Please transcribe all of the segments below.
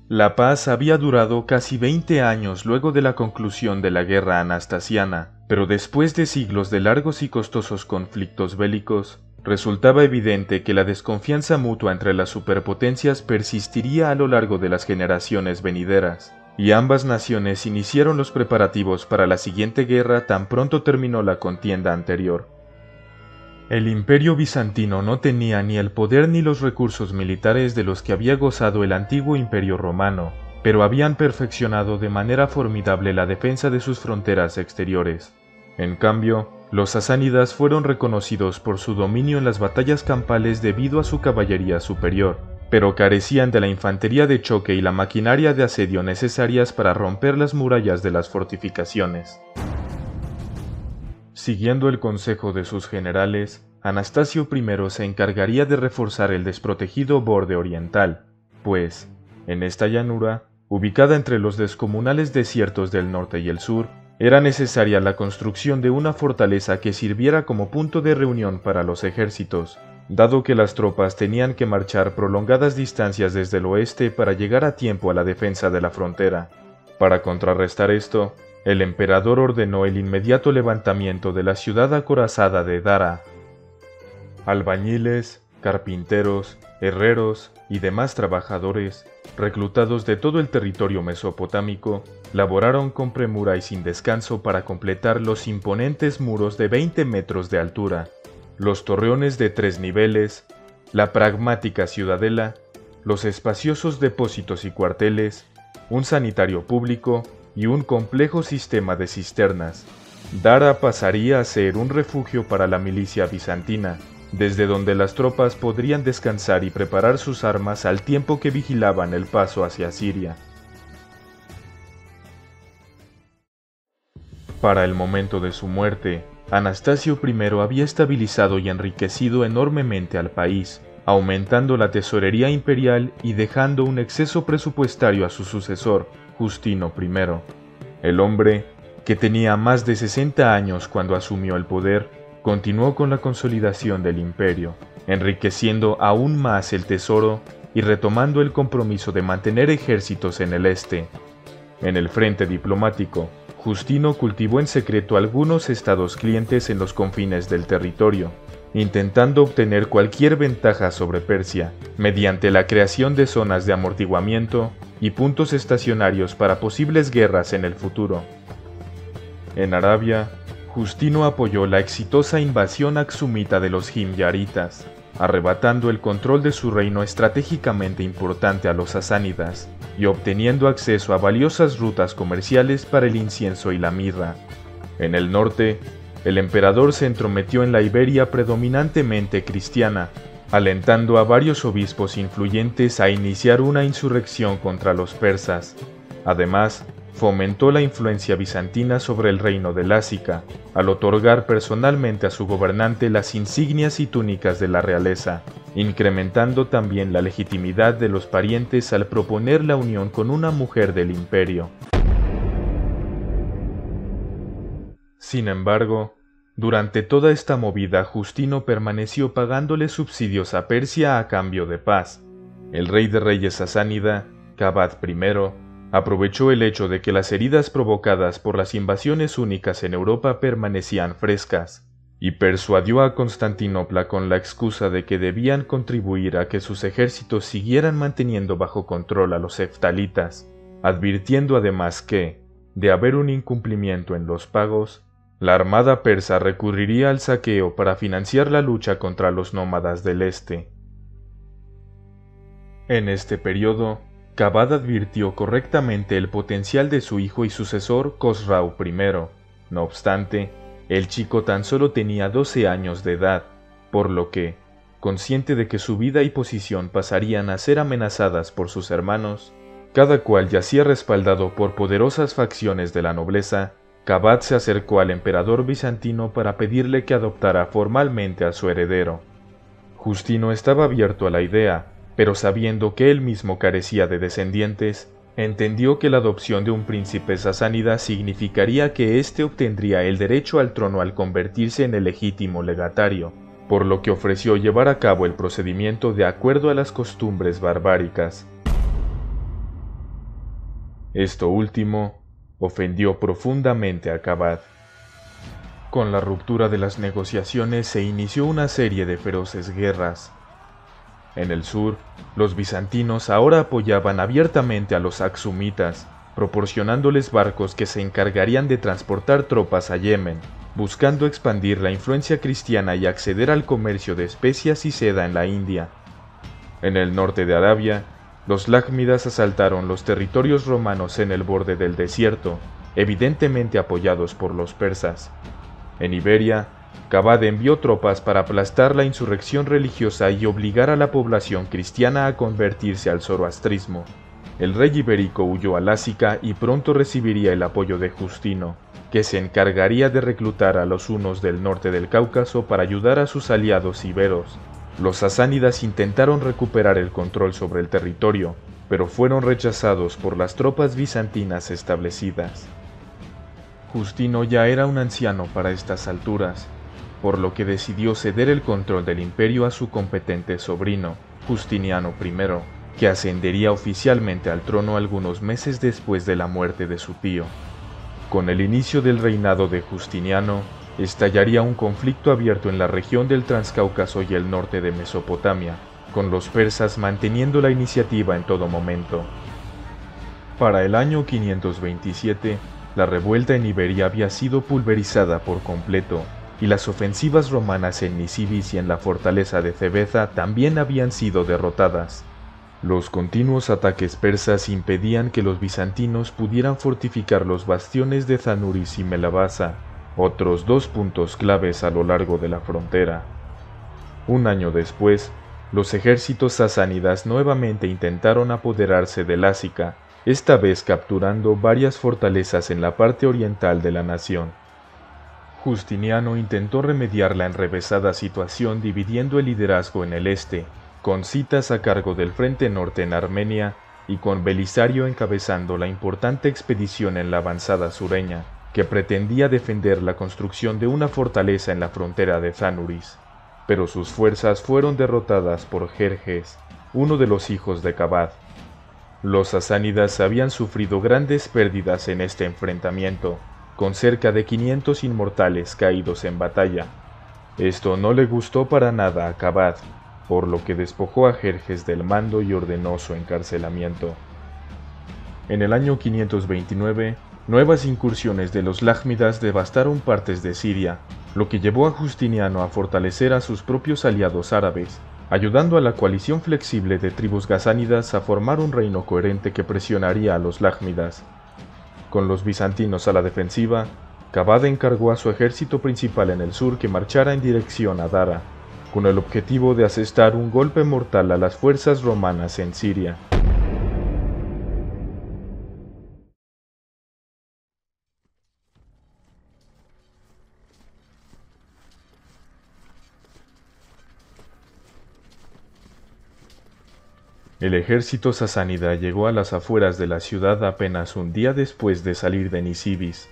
La paz había durado casi 20 años luego de la conclusión de la guerra anastasiana, pero después de siglos de largos y costosos conflictos bélicos, resultaba evidente que la desconfianza mutua entre las superpotencias persistiría a lo largo de las generaciones venideras, y ambas naciones iniciaron los preparativos para la siguiente guerra tan pronto terminó la contienda anterior. El Imperio bizantino no tenía ni el poder ni los recursos militares de los que había gozado el antiguo Imperio romano, pero habían perfeccionado de manera formidable la defensa de sus fronteras exteriores. En cambio, los sasánidas fueron reconocidos por su dominio en las batallas campales debido a su caballería superior, pero carecían de la infantería de choque y la maquinaria de asedio necesarias para romper las murallas de las fortificaciones. Siguiendo el consejo de sus generales, Anastasio I se encargaría de reforzar el desprotegido borde oriental, pues, en esta llanura, ubicada entre los descomunales desiertos del norte y el sur, era necesaria la construcción de una fortaleza que sirviera como punto de reunión para los ejércitos, dado que las tropas tenían que marchar prolongadas distancias desde el oeste para llegar a tiempo a la defensa de la frontera. Para contrarrestar esto, el emperador ordenó el inmediato levantamiento de la ciudad acorazada de Dara. Albañiles, carpinteros, herreros y demás trabajadores, reclutados de todo el territorio mesopotámico, laboraron con premura y sin descanso para completar los imponentes muros de 20 metros de altura, los torreones de 3 niveles, la pragmática ciudadela, los espaciosos depósitos y cuarteles, un sanitario público y un complejo sistema de cisternas. Dara pasaría a ser un refugio para la milicia bizantina, desde donde las tropas podrían descansar y preparar sus armas al tiempo que vigilaban el paso hacia Siria. Para el momento de su muerte, Anastasio I había estabilizado y enriquecido enormemente al país, aumentando la tesorería imperial y dejando un exceso presupuestario a su sucesor, Justino I. El hombre, que tenía más de 60 años cuando asumió el poder, continuó con la consolidación del imperio, enriqueciendo aún más el tesoro y retomando el compromiso de mantener ejércitos en el este. En el frente diplomático, Justino cultivó en secreto algunos estados clientes en los confines del territorio, intentando obtener cualquier ventaja sobre Persia, mediante la creación de zonas de amortiguamiento y puntos estacionarios para posibles guerras en el futuro. En Arabia, Justino apoyó la exitosa invasión aksumita de los himyaritas, arrebatando el control de su reino estratégicamente importante a los sasánidas y obteniendo acceso a valiosas rutas comerciales para el incienso y la mirra. En el norte, el emperador se entrometió en la Iberia predominantemente cristiana, alentando a varios obispos influyentes a iniciar una insurrección contra los persas. Además, fomentó la influencia bizantina sobre el reino de Lásica, al otorgar personalmente a su gobernante las insignias y túnicas de la realeza, incrementando también la legitimidad de los parientes al proponer la unión con una mujer del imperio. Sin embargo, durante toda esta movida Justino permaneció pagándole subsidios a Persia a cambio de paz. El rey de reyes sasánida, Kabad I, aprovechó el hecho de que las heridas provocadas por las invasiones únicas en Europa permanecían frescas, y persuadió a Constantinopla con la excusa de que debían contribuir a que sus ejércitos siguieran manteniendo bajo control a los heftalitas, advirtiendo además que, de haber un incumplimiento en los pagos, la armada persa recurriría al saqueo para financiar la lucha contra los nómadas del este. En este periodo, Kabad advirtió correctamente el potencial de su hijo y sucesor Khosrau I. No obstante, el chico tan solo tenía 12 años de edad, por lo que, consciente de que su vida y posición pasarían a ser amenazadas por sus hermanos, cada cual yacía respaldado por poderosas facciones de la nobleza, Kabad se acercó al emperador bizantino para pedirle que adoptara formalmente a su heredero. Justino estaba abierto a la idea, pero sabiendo que él mismo carecía de descendientes, entendió que la adopción de un príncipe sasánida significaría que éste obtendría el derecho al trono al convertirse en el legítimo legatario, por lo que ofreció llevar a cabo el procedimiento de acuerdo a las costumbres barbáricas. Esto último ofendió profundamente a Kabad. Con la ruptura de las negociaciones se inició una serie de feroces guerras. En el sur, los bizantinos ahora apoyaban abiertamente a los aksumitas, proporcionándoles barcos que se encargarían de transportar tropas a Yemen, buscando expandir la influencia cristiana y acceder al comercio de especias y seda en la India. En el norte de Arabia, los lájmidas asaltaron los territorios romanos en el borde del desierto, evidentemente apoyados por los persas. En Iberia, Kabad envió tropas para aplastar la insurrección religiosa y obligar a la población cristiana a convertirse al zoroastrismo. El rey ibérico huyó a Lásica y pronto recibiría el apoyo de Justino, que se encargaría de reclutar a los hunos del norte del Cáucaso para ayudar a sus aliados iberos. Los sasánidas intentaron recuperar el control sobre el territorio, pero fueron rechazados por las tropas bizantinas establecidas. Justino ya era un anciano para estas alturas, por lo que decidió ceder el control del imperio a su competente sobrino, Justiniano I, que ascendería oficialmente al trono algunos meses después de la muerte de su tío. Con el inicio del reinado de Justiniano, estallaría un conflicto abierto en la región del Transcáucaso y el norte de Mesopotamia, con los persas manteniendo la iniciativa en todo momento. Para el año 527, la revuelta en Iberia había sido pulverizada por completo, y las ofensivas romanas en Nisibis y en la fortaleza de Cebeza también habían sido derrotadas. Los continuos ataques persas impedían que los bizantinos pudieran fortificar los bastiones de Zanuris y Melabasa, otros dos puntos claves a lo largo de la frontera. Un año después, los ejércitos sasánidas nuevamente intentaron apoderarse de Lásica, esta vez capturando varias fortalezas en la parte oriental de la nación. Justiniano intentó remediar la enrevesada situación dividiendo el liderazgo en el este, con Citas a cargo del frente norte en Armenia y con Belisario encabezando la importante expedición en la avanzada sureña, que pretendía defender la construcción de una fortaleza en la frontera de Zanuris. Pero sus fuerzas fueron derrotadas por Jerjes, uno de los hijos de Kabad. Los sasánidas habían sufrido grandes pérdidas en este enfrentamiento, con cerca de 500 inmortales caídos en batalla. Esto no le gustó para nada a Kabad, por lo que despojó a Jerjes del mando y ordenó su encarcelamiento. En el año 529, nuevas incursiones de los lájmidas devastaron partes de Siria, lo que llevó a Justiniano a fortalecer a sus propios aliados árabes, ayudando a la coalición flexible de tribus gasánidas a formar un reino coherente que presionaría a los lájmidas. Con los bizantinos a la defensiva, Kabad encargó a su ejército principal en el sur que marchara en dirección a Dara, con el objetivo de asestar un golpe mortal a las fuerzas romanas en Siria. El ejército sasánida llegó a las afueras de la ciudad apenas un día después de salir de Nisibis.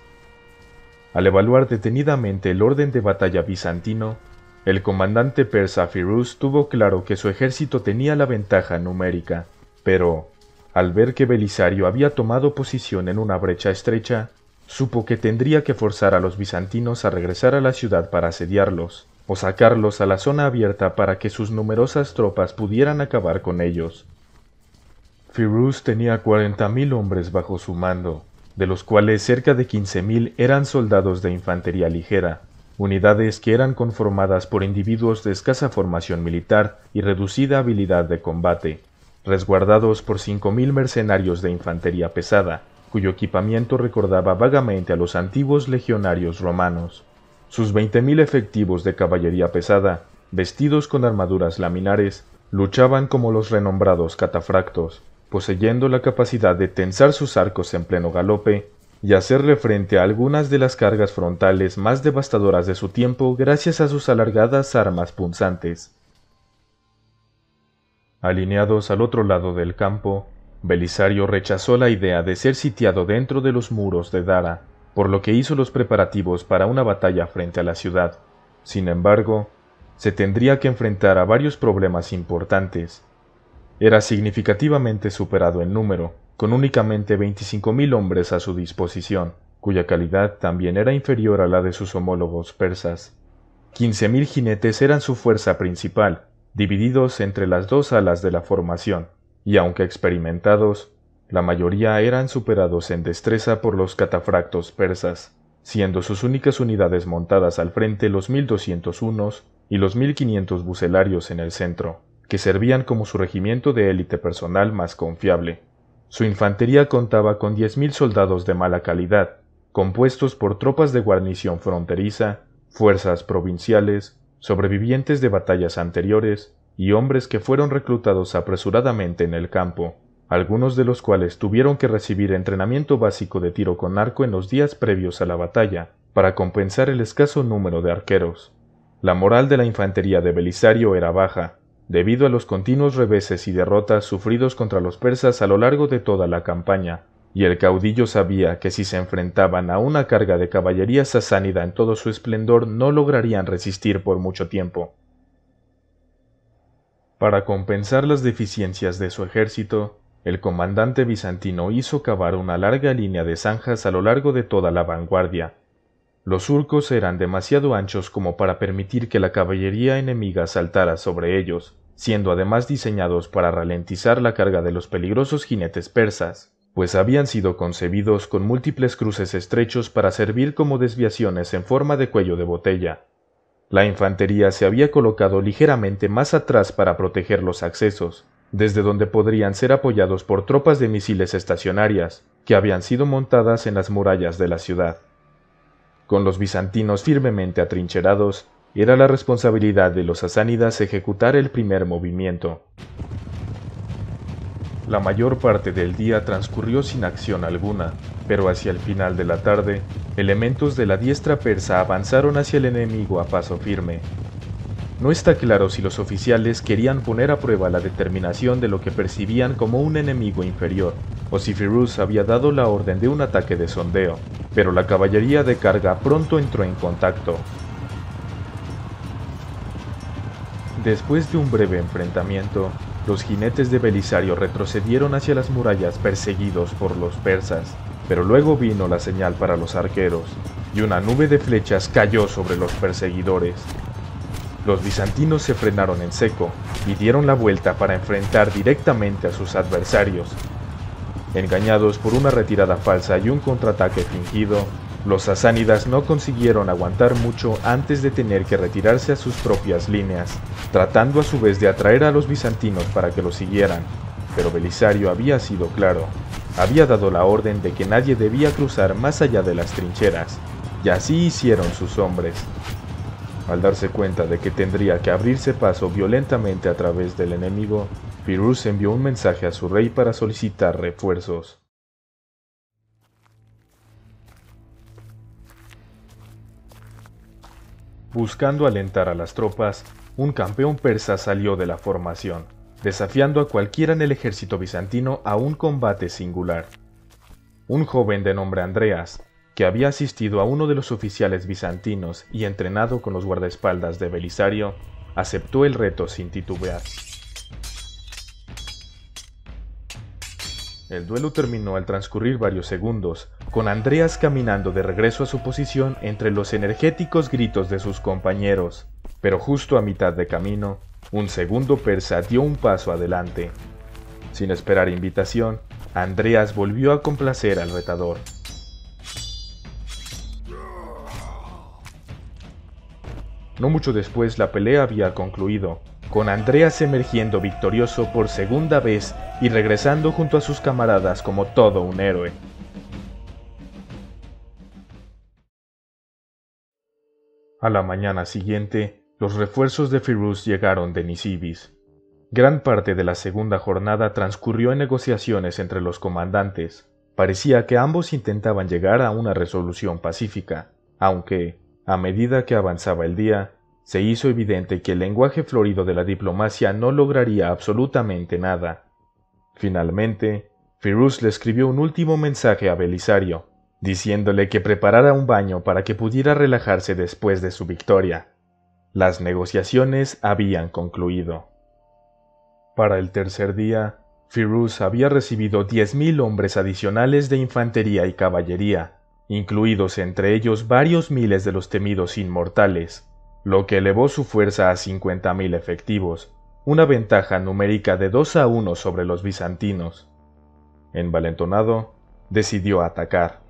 Al evaluar detenidamente el orden de batalla bizantino, el comandante persa Firuz tuvo claro que su ejército tenía la ventaja numérica, pero, al ver que Belisario había tomado posición en una brecha estrecha, supo que tendría que forzar a los bizantinos a regresar a la ciudad para asediarlos, o sacarlos a la zona abierta para que sus numerosas tropas pudieran acabar con ellos. Firuz tenía 40.000 hombres bajo su mando, de los cuales cerca de 15.000 eran soldados de infantería ligera, unidades que eran conformadas por individuos de escasa formación militar y reducida habilidad de combate, resguardados por 5.000 mercenarios de infantería pesada, cuyo equipamiento recordaba vagamente a los antiguos legionarios romanos. Sus 20.000 efectivos de caballería pesada, vestidos con armaduras laminares, luchaban como los renombrados catafractos, poseyendo la capacidad de tensar sus arcos en pleno galope y hacerle frente a algunas de las cargas frontales más devastadoras de su tiempo gracias a sus alargadas armas punzantes. Alineados al otro lado del campo, Belisario rechazó la idea de ser sitiado dentro de los muros de Dara, por lo que hizo los preparativos para una batalla frente a la ciudad. Sin embargo, se tendría que enfrentar a varios problemas importantes. Era significativamente superado en número, con únicamente 25.000 hombres a su disposición, cuya calidad también era inferior a la de sus homólogos persas. 15.000 jinetes eran su fuerza principal, divididos entre las dos alas de la formación, y aunque experimentados, la mayoría eran superados en destreza por los catafractos persas, siendo sus únicas unidades montadas al frente los 1.200 hunos y los 1.500 bucelarios en el centro, que servían como su regimiento de élite personal más confiable. Su infantería contaba con 10.000 soldados de mala calidad, compuestos por tropas de guarnición fronteriza, fuerzas provinciales, sobrevivientes de batallas anteriores y hombres que fueron reclutados apresuradamente en el campo, algunos de los cuales tuvieron que recibir entrenamiento básico de tiro con arco en los días previos a la batalla, para compensar el escaso número de arqueros. La moral de la infantería de Belisario era baja, debido a los continuos reveses y derrotas sufridos contra los persas a lo largo de toda la campaña, y el caudillo sabía que si se enfrentaban a una carga de caballería sasánida en todo su esplendor no lograrían resistir por mucho tiempo. Para compensar las deficiencias de su ejército, el comandante bizantino hizo cavar una larga línea de zanjas a lo largo de toda la vanguardia. Los surcos eran demasiado anchos como para permitir que la caballería enemiga saltara sobre ellos, siendo además diseñados para ralentizar la carga de los peligrosos jinetes persas, pues habían sido concebidos con múltiples cruces estrechos para servir como desviaciones en forma de cuello de botella. La infantería se había colocado ligeramente más atrás para proteger los accesos, desde donde podrían ser apoyados por tropas de misiles estacionarias, que habían sido montadas en las murallas de la ciudad. Con los bizantinos firmemente atrincherados, era la responsabilidad de los sasánidas ejecutar el primer movimiento. La mayor parte del día transcurrió sin acción alguna, pero hacia el final de la tarde, elementos de la diestra persa avanzaron hacia el enemigo a paso firme. No está claro si los oficiales querían poner a prueba la determinación de lo que percibían como un enemigo inferior, o si Firuz había dado la orden de un ataque de sondeo, pero la caballería de carga pronto entró en contacto. Después de un breve enfrentamiento, los jinetes de Belisario retrocedieron hacia las murallas perseguidos por los persas, pero luego vino la señal para los arqueros, y una nube de flechas cayó sobre los perseguidores. Los bizantinos se frenaron en seco y dieron la vuelta para enfrentar directamente a sus adversarios. Engañados por una retirada falsa y un contraataque fingido, los sasánidas no consiguieron aguantar mucho antes de tener que retirarse a sus propias líneas, tratando a su vez de atraer a los bizantinos para que los siguieran. Pero Belisario había sido claro, había dado la orden de que nadie debía cruzar más allá de las trincheras, y así hicieron sus hombres. Al darse cuenta de que tendría que abrirse paso violentamente a través del enemigo, Firuz envió un mensaje a su rey para solicitar refuerzos. Buscando alentar a las tropas, un campeón persa salió de la formación, desafiando a cualquiera en el ejército bizantino a un combate singular. Un joven de nombre Andreas, que había asistido a uno de los oficiales bizantinos y entrenado con los guardaespaldas de Belisario, aceptó el reto sin titubear. El duelo terminó al transcurrir varios segundos, con Andreas caminando de regreso a su posición entre los energéticos gritos de sus compañeros, pero justo a mitad de camino, un segundo persa dio un paso adelante. Sin esperar invitación, Andreas volvió a complacer al retador. No mucho después la pelea había concluido, con Andreas emergiendo victorioso por segunda vez y regresando junto a sus camaradas como todo un héroe. A la mañana siguiente, los refuerzos de Firuz llegaron de Nisibis. Gran parte de la segunda jornada transcurrió en negociaciones entre los comandantes. Parecía que ambos intentaban llegar a una resolución pacífica, aunque, a medida que avanzaba el día, se hizo evidente que el lenguaje florido de la diplomacia no lograría absolutamente nada. Finalmente, Firuz le escribió un último mensaje a Belisario, diciéndole que preparara un baño para que pudiera relajarse después de su victoria. Las negociaciones habían concluido. Para el tercer día, Firuz había recibido 10.000 hombres adicionales de infantería y caballería, incluidos entre ellos varios miles de los temidos inmortales, lo que elevó su fuerza a 50.000 efectivos, una ventaja numérica de 2-1 sobre los bizantinos. Envalentonado, decidió atacar.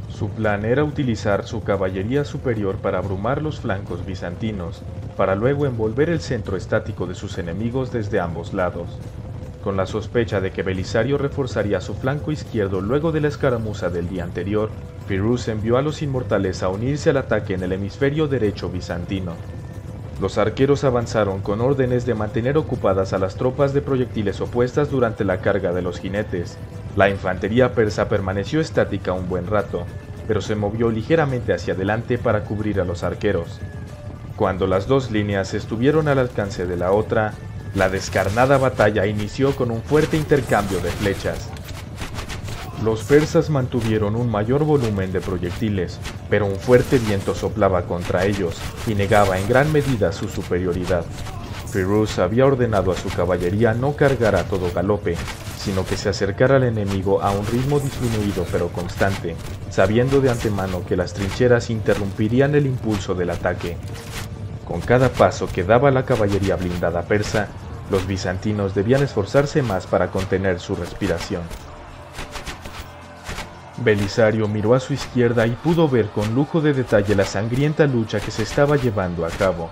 Su plan era utilizar su caballería superior para abrumar los flancos bizantinos, para luego envolver el centro estático de sus enemigos desde ambos lados. Con la sospecha de que Belisario reforzaría su flanco izquierdo luego de la escaramuza del día anterior, Firuz envió a los inmortales a unirse al ataque en el hemisferio derecho bizantino. Los arqueros avanzaron con órdenes de mantener ocupadas a las tropas de proyectiles opuestas durante la carga de los jinetes. La infantería persa permaneció estática un buen rato, pero se movió ligeramente hacia adelante para cubrir a los arqueros. Cuando las dos líneas estuvieron al alcance de la otra, la descarnada batalla inició con un fuerte intercambio de flechas. Los persas mantuvieron un mayor volumen de proyectiles, pero un fuerte viento soplaba contra ellos y negaba en gran medida su superioridad. Firuz había ordenado a su caballería no cargar a todo galope, sino que se acercara al enemigo a un ritmo disminuido pero constante, sabiendo de antemano que las trincheras interrumpirían el impulso del ataque. Con cada paso que daba la caballería blindada persa, los bizantinos debían esforzarse más para contener su respiración. Belisario miró a su izquierda y pudo ver con lujo de detalle la sangrienta lucha que se estaba llevando a cabo.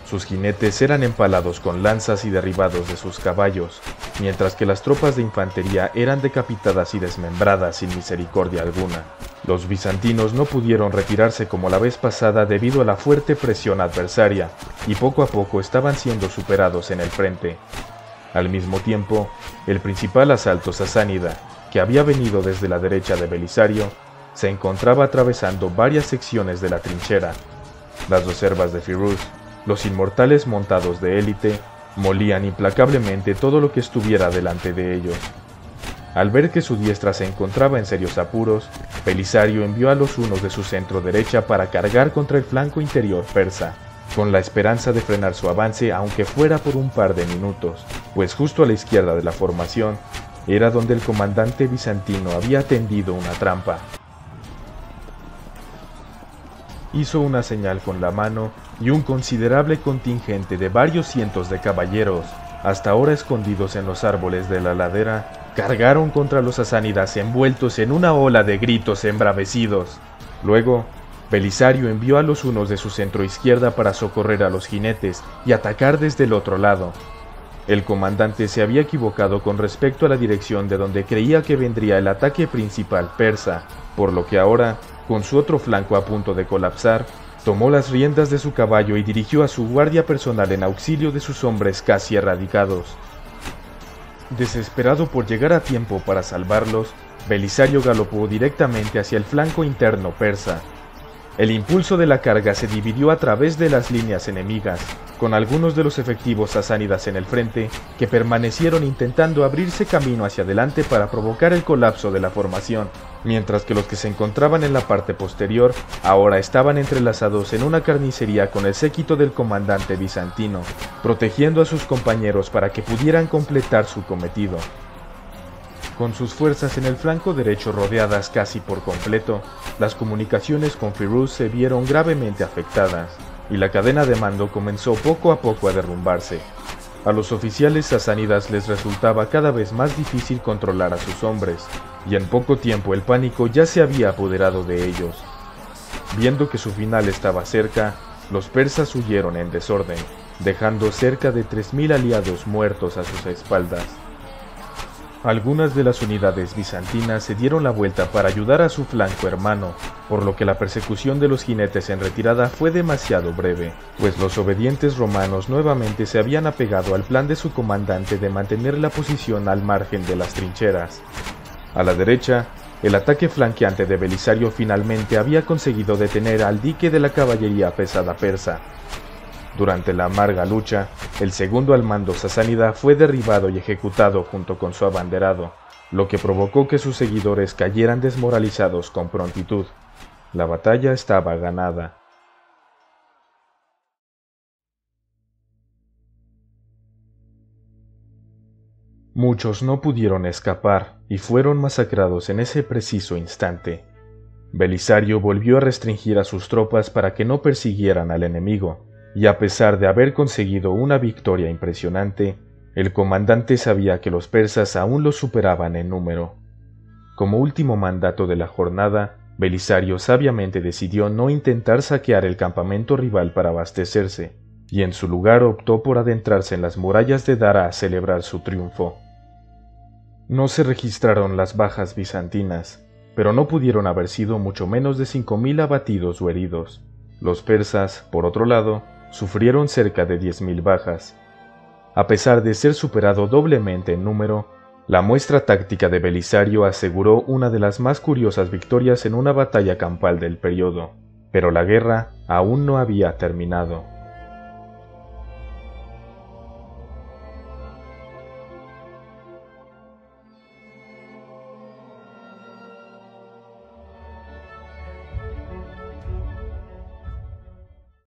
Sus jinetes eran empalados con lanzas y derribados de sus caballos, mientras que las tropas de infantería eran decapitadas y desmembradas sin misericordia alguna. Los bizantinos no pudieron retirarse como la vez pasada debido a la fuerte presión adversaria, y poco a poco estaban siendo superados en el frente. Al mismo tiempo, el principal asalto sasánida, que había venido desde la derecha de Belisario, se encontraba atravesando varias secciones de la trinchera. Las reservas de Firuz, los inmortales montados de élite, molían implacablemente todo lo que estuviera delante de ellos. Al ver que su diestra se encontraba en serios apuros, Belisario envió a los hunos de su centro derecha para cargar contra el flanco interior persa, con la esperanza de frenar su avance aunque fuera por un par de minutos, pues justo a la izquierda de la formación era donde el comandante bizantino había tendido una trampa. Hizo una señal con la mano y un considerable contingente de varios cientos de caballeros, hasta ahora escondidos en los árboles de la ladera, cargaron contra los sasánidas envueltos en una ola de gritos embravecidos. Luego, Belisario envió a los hunos de su centro izquierda para socorrer a los jinetes y atacar desde el otro lado. El comandante se había equivocado con respecto a la dirección de donde creía que vendría el ataque principal persa, por lo que ahora, con su otro flanco a punto de colapsar, tomó las riendas de su caballo y dirigió a su guardia personal en auxilio de sus hombres casi erradicados. Desesperado por llegar a tiempo para salvarlos, Belisario galopó directamente hacia el flanco interno persa. El impulso de la carga se dividió a través de las líneas enemigas, con algunos de los efectivos sasánidas en el frente que permanecieron intentando abrirse camino hacia adelante para provocar el colapso de la formación, mientras que los que se encontraban en la parte posterior ahora estaban entrelazados en una carnicería con el séquito del comandante bizantino, protegiendo a sus compañeros para que pudieran completar su cometido. Con sus fuerzas en el flanco derecho rodeadas casi por completo, las comunicaciones con Firuz se vieron gravemente afectadas, y la cadena de mando comenzó poco a poco a derrumbarse. A los oficiales sasánidas les resultaba cada vez más difícil controlar a sus hombres, y en poco tiempo el pánico ya se había apoderado de ellos. Viendo que su final estaba cerca, los persas huyeron en desorden, dejando cerca de 3.000 aliados muertos a sus espaldas. Algunas de las unidades bizantinas se dieron la vuelta para ayudar a su flanco hermano, por lo que la persecución de los jinetes en retirada fue demasiado breve, pues los obedientes romanos nuevamente se habían apegado al plan de su comandante de mantener la posición al margen de las trincheras. A la derecha, el ataque flanqueante de Belisario finalmente había conseguido detener al dique de la caballería pesada persa. Durante la amarga lucha, el segundo al mando sasánida fue derribado y ejecutado junto con su abanderado, lo que provocó que sus seguidores cayeran desmoralizados con prontitud. La batalla estaba ganada. Muchos no pudieron escapar y fueron masacrados en ese preciso instante. Belisario volvió a restringir a sus tropas para que no persiguieran al enemigo, y a pesar de haber conseguido una victoria impresionante, el comandante sabía que los persas aún los superaban en número. Como último mandato de la jornada, Belisario sabiamente decidió no intentar saquear el campamento rival para abastecerse, y en su lugar optó por adentrarse en las murallas de Dara a celebrar su triunfo. No se registraron las bajas bizantinas, pero no pudieron haber sido mucho menos de 5.000 abatidos o heridos. Los persas, por otro lado, sufrieron cerca de 10.000 bajas. A pesar de ser superado doblemente en número, la muestra táctica de Belisario aseguró una de las más curiosas victorias en una batalla campal del periodo, pero la guerra aún no había terminado.